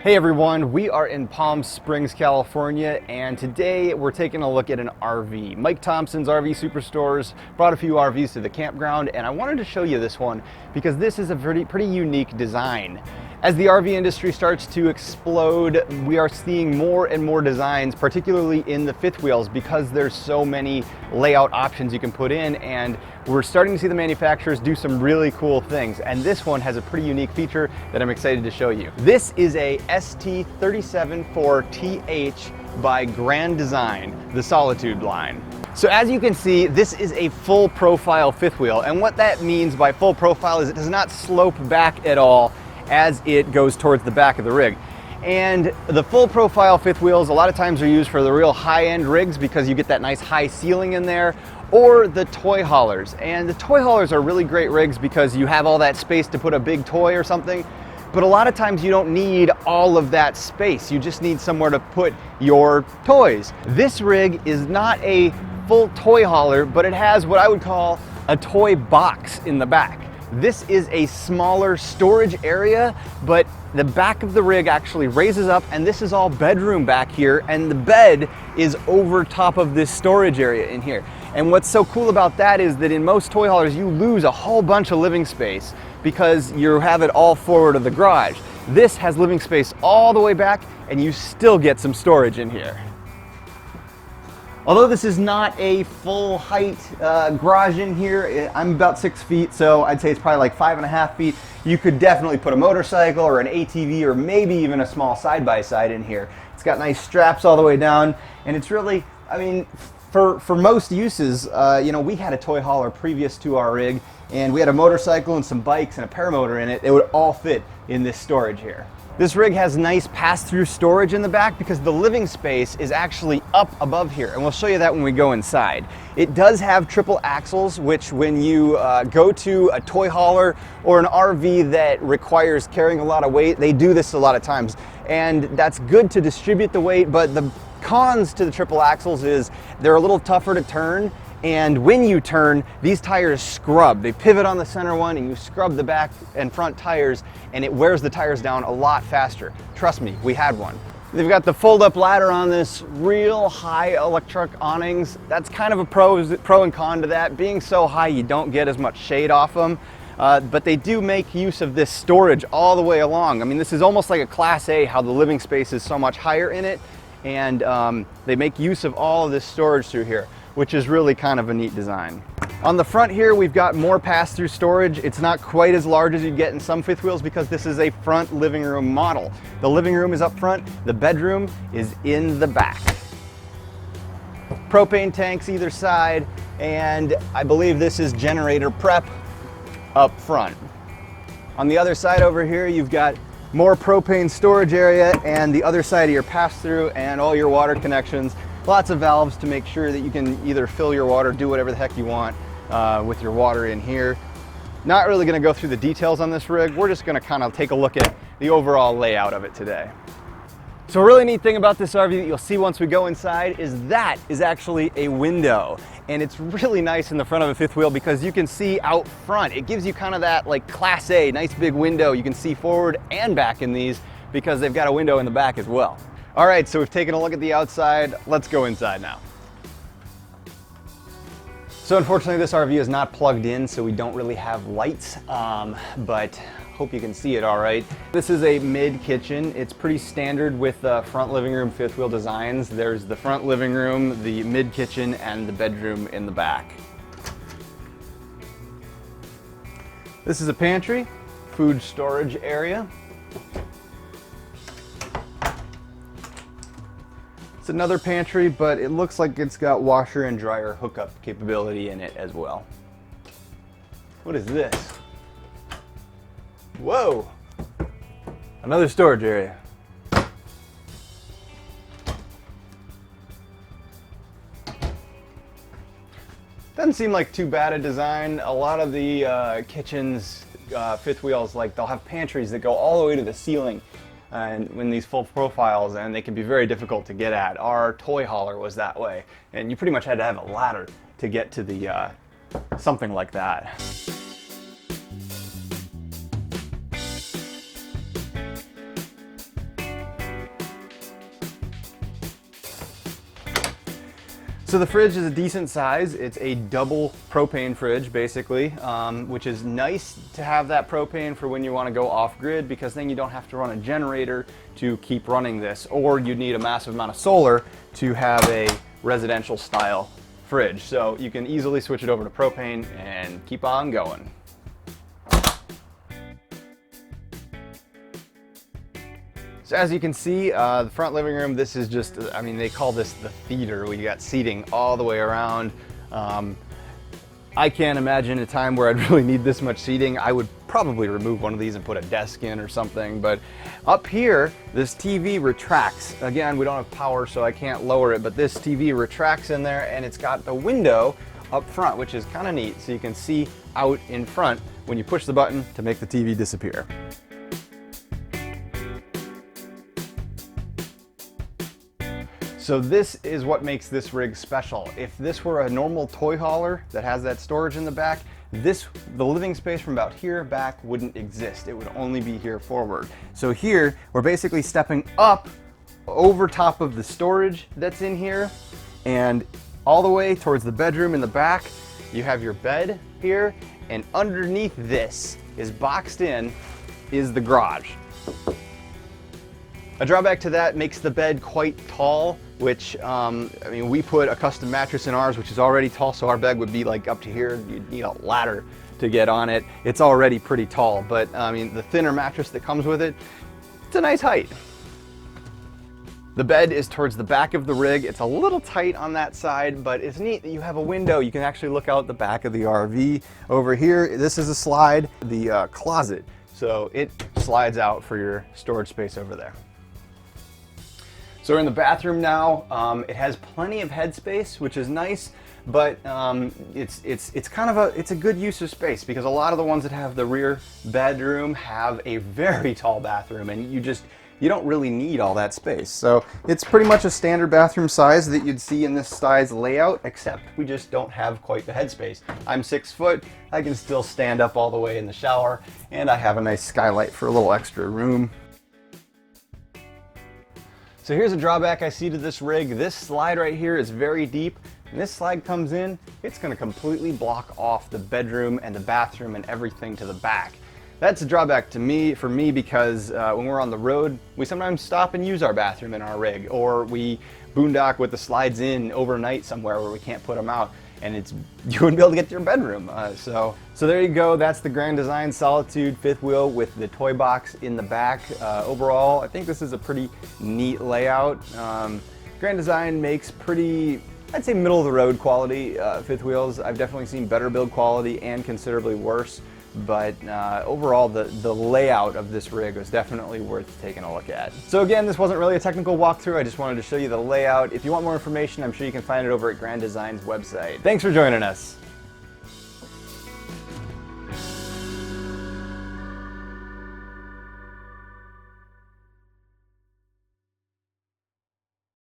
Hey everyone, we are in Palm Springs, California, and today we're taking a look at an RV. Mike Thompson's RV Superstores brought a few RVs to the campground, and I wanted to show you this one because this is a pretty unique design. As the RV industry starts to explode, we are seeing more and more designs, particularly in the fifth wheels, because there's so many layout options you can put in, and we're starting to see the manufacturers do some really cool things. And this one has a pretty unique feature that I'm excited to show you. This is a ST374TH by Grand Design, the Solitude line. So as you can see, this is a full profile fifth wheel, and what that means by full profile is it does not slope back at all as it goes towards the back of the rig. And the full profile fifth wheels a lot of times are used for the real high-end rigs because you get that nice high ceiling in there, or the toy haulers. And the toy haulers are really great rigs because you have all that space to put a big toy or something, but a lot of times you don't need all of that space. You just need somewhere to put your toys. This rig is not a full toy hauler, but it has what I would call a toy box in the back. This is a smaller storage area, but the back of the rig actually raises up, and this is all bedroom back here, and the bed is over top of this storage area in here. And what's so cool about that is that in most toy haulers, you lose a whole bunch of living space because you have it all forward of the garage. This has living space all the way back, and you still get some storage in here. Although this is not a full height garage in here, I'm about 6 feet, so I'd say it's probably like 5.5 feet. You could definitely put a motorcycle or an ATV or maybe even a small side-by-side in here. It's got nice straps all the way down, and it's really, I mean, for most uses, you know, we had a toy hauler previous to our rig, and we had a motorcycle and some bikes and a paramotor in it. It would all fit in this storage here. This rig has nice pass-through storage in the back because the living space is actually up above here, and we'll show you that when we go inside. It does have triple axles, which when you go to a toy hauler or an RV that requires carrying a lot of weight, they do this a lot of times, and that's good to distribute the weight, but the cons to the triple axles is they're a little tougher to turn. And when you turn, these tires scrub. They pivot on the center one, and you scrub the back and front tires, and it wears the tires down a lot faster. Trust me, we had one. They've got the fold-up ladder on this, real high electric awnings. That's kind of a pro and con to that. Being so high, you don't get as much shade off them. But they do make use of this storage all the way along. I mean, this is almost like a Class A, how the living space is so much higher in it. And they make use of all of this storage through here, which is really kind of a neat design. On the front here, we've got more pass-through storage. It's not quite as large as you'd get in some fifth wheels because this is a front living room model. The living room is up front, the bedroom is in the back. Propane tanks either side, and I believe this is generator prep up front. On the other side over here, you've got more propane storage area, and the other side of your pass-through and all your water connections. Lots of valves to make sure that you can either fill your water, do whatever the heck you want with your water in here. Not really going to go through the details on this rig. We're just going to kind of take a look at the overall layout of it today. So a really neat thing about this RV that you'll see once we go inside is that is actually a window. And it's really nice in the front of a fifth wheel because you can see out front. It gives you kind of that like Class A, nice big window. You can see forward and back in these because they've got a window in the back as well. All right, so we've taken a look at the outside. Let's go inside now. So unfortunately, this RV is not plugged in, so we don't really have lights, but hope you can see it all right. This is a mid-kitchen. It's pretty standard with front living room fifth wheel designs. There's the front living room, the mid-kitchen, and the bedroom in the back. This is a pantry, food storage area. It's another pantry, but it looks like it's got washer and dryer hookup capability in it as well. What is this? Whoa! Another storage area. Doesn't seem like too bad a design. A lot of the kitchens, fifth wheels, like they'll have pantries that go all the way to the ceiling. And when these full profiles, and they can be very difficult to get at. Our toy hauler was that way, and you pretty much had to have a ladder to get to the something like that. So the fridge is a decent size. It's a double propane fridge, basically, which is nice to have that propane for when you want to go off-grid, because then you don't have to run a generator to keep running this, or you need a massive amount of solar to have a residential style fridge. So you can easily switch it over to propane and keep on going. So as you can see, the front living room, this is just, I mean, they call this the theater. We got seating all the way around. I can't imagine a time where I'd really need this much seating. I would probably remove one of these and put a desk in or something. But up here, this TV retracts. Again, we don't have power, so I can't lower it, but this TV retracts in there, and it's got the window up front, which is kind of neat. So you can see out in front when you push the button to make the TV disappear. So this is what makes this rig special. If this were a normal toy hauler that has that storage in the back, the living space from about here back wouldn't exist. It would only be here forward. So here, we're basically stepping up over top of the storage that's in here, and all the way towards the bedroom in the back. You have your bed here, and underneath this is boxed in is the garage. A drawback to that, makes the bed quite tall, which, I mean, we put a custom mattress in ours, which is already tall, so our bed would be like up to here. You'd need a ladder to get on it. It's already pretty tall, but I mean, the thinner mattress that comes with it, it's a nice height. The bed is towards the back of the rig. It's a little tight on that side, but it's neat that you have a window. You can actually look out the back of the RV. Over here, this is a slide, the closet. So it slides out for your storage space over there. So we're in the bathroom now. It has plenty of headspace, which is nice, but it's kind of a good use of space, because a lot of the ones that have the rear bedroom have a very tall bathroom, and you don't really need all that space. So it's pretty much a standard bathroom size that you'd see in this size layout, except we just don't have quite the headspace. I'm 6 foot, I can still stand up all the way in the shower, and I have a nice skylight for a little extra room. So here's a drawback I see to this rig. This slide right here is very deep. When this slide comes in, it's going to completely block off the bedroom and the bathroom and everything to the back. That's a drawback for me, because when we're on the road, we sometimes stop and use our bathroom in our rig, or we boondock with the slides in overnight somewhere where we can't put them out, and you wouldn't be able to get to your bedroom. So there you go. That's the Grand Design Solitude fifth wheel with the toy box in the back. Overall, I think this is a pretty neat layout. Grand Design makes pretty, I'd say, middle of the road quality fifth wheels. I've definitely seen better build quality and considerably worse, but overall the layout of this rig was definitely worth taking a look at. So again, this wasn't really a technical walkthrough. I just wanted to show you the layout. If you want more information, I'm sure you can find it over at Grand Design's website. Thanks for joining us.